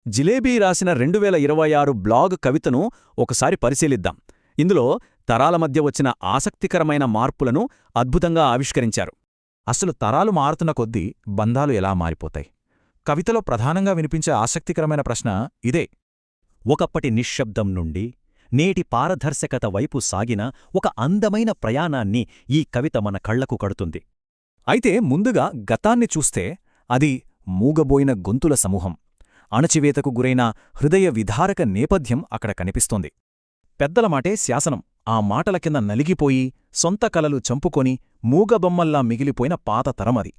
జిలేబీ రాసిన 2026 బ్లాగ్ కవితను ఒకసారి పరిశీలిద్దాం. ఇందులో తరాల మధ్య వచ్చిన ఆసక్తికరమైన మార్పులను అద్భుతంగా ఆవిష్కరించారు. అసలు తరాలు మారుతున్న కొద్దీ బంధాలు ఎలా మారిపోతాయి? కవితలో ప్రధానంగా వినిపించే ఆసక్తికరమైన ప్రశ్న ఇదే. ఒకప్పటి నిశ్శబ్దం నుండి నేటి పారదర్శకత వైపు సాగిన ఒక అందమైన ప్రయాణాన్ని ఈ కవిత మన కళ్లకు కడుతుంది. అయితే ముందుగా గతాన్ని చూస్తే అది మూగబోయిన గొంతుల సమూహం, అణచివేతకు గురైన హృదయ విధారక నేపథ్యం అక్కడ కనిపిస్తోంది. పెద్దల మాటే శాసనం, ఆ మాటల కింద నలిగిపోయి సొంత కలలు చంపుకొని మూగబొమ్మల్లా మిగిలిపోయిన పాత తరమది.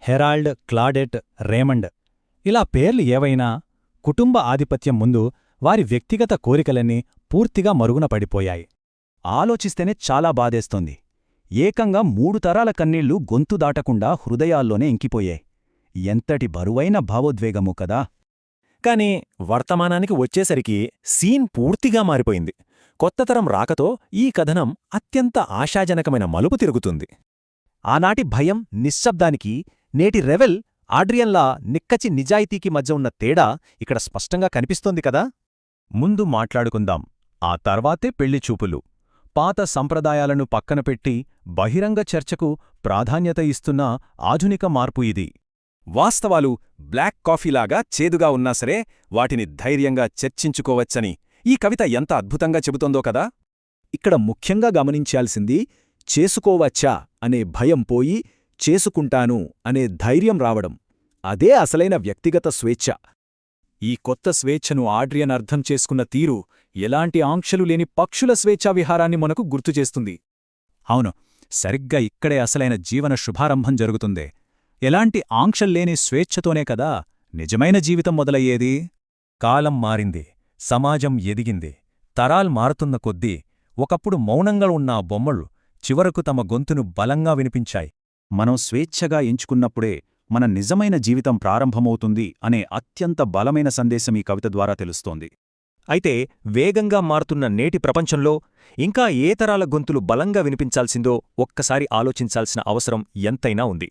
హెరాల్డ్, క్లాడెట్, రేమండ్ ఇలా పేర్లు ఏవైనా కుటుంబ ఆధిపత్యం ముందు వారి వ్యక్తిగత కోరికలన్నీ పూర్తిగా మరుగున పడిపోయాయి. ఆలోచిస్తేనే చాలా బాధేస్తోంది. ఏకంగా 3 తరాల కన్నీళ్లు గొంతు దాటకుండా హృదయాల్లోనే ఇంకిపోయాయి. ఎంతటి బరువైన భావోద్వేగము కదా! కాని వర్తమానానికి వచ్చేసరికి సీన్ పూర్తిగా మారిపోయింది. కొత్తతరం రాకతో ఈ కథనం అత్యంత ఆశాజనకమైన మలుపు తిరుగుతుంది. ఆనాటి భయం, నిశ్శబ్దానికి నేటి రెవెల్, ఆడ్రియన్లా నిక్కచి నిజాయితీకి మధ్య ఉన్న తేడా ఇక్కడ స్పష్టంగా కనిపిస్తోంది కదా! ముందు మాట్లాడుకుందాం, ఆ తర్వాతే పెళ్లిచూపులు. పాత సంప్రదాయాలను పక్కనపెట్టి బహిరంగ చర్చకు ప్రాధాన్యత ఇస్తున్న ఆధునిక మార్పు ఇది. వాస్తవాలు బ్లాక్ కాఫీలాగా చేదుగా ఉన్నా సరే వాటిని ధైర్యంగా చర్చించుకోవచ్చని ఈ కవిత ఎంత అద్భుతంగా చెబుతోందో కదా! ఇక్కడ ముఖ్యంగా గమనించాల్సింది చేసుకోవచ్చా అనే భయం పోయి చేసుకుంటాను అనే ధైర్యం రావడం. అదే అసలైన వ్యక్తిగత స్వేచ్ఛ. ఈ కొత్త స్వేచ్ఛను ఆడ్రియన్ అర్థం చేసుకున్న తీరు ఎలాంటి ఆంక్షలు లేని పక్షుల స్వేచ్ఛా విహారాన్ని మనకు గుర్తుచేస్తుంది. అవును, సరిగ్గా ఇక్కడే అసలైన జీవన శుభారంభం జరుగుతుందే. ఎలాంటి ఆంక్షల్లేని స్వేచ్ఛతోనే కదా నిజమైన జీవితం మొదలయ్యేది. కాలం మారింది, సమాజం ఎదిగింది, తరాల్ మారుతున్న కొద్దీ ఒకప్పుడు మౌనంగా ఉన్న ఆ బొమ్మలు చివరకు తమ గొంతును బలంగా వినిపించాయి. మనం స్వేచ్ఛగా ఎంచుకున్నప్పుడే మన నిజమైన జీవితం ప్రారంభమవుతుంది అనే అత్యంత బలమైన సందేశం ఈ కవిత ద్వారా తెలుస్తోంది. అయితే వేగంగా మారుతున్న నేటి ప్రపంచంలో ఇంకా ఏ తరాల గొంతులు బలంగా వినిపించాల్సిందో ఒక్కసారి ఆలోచించాల్సిన అవసరం ఎంతైనా ఉంది.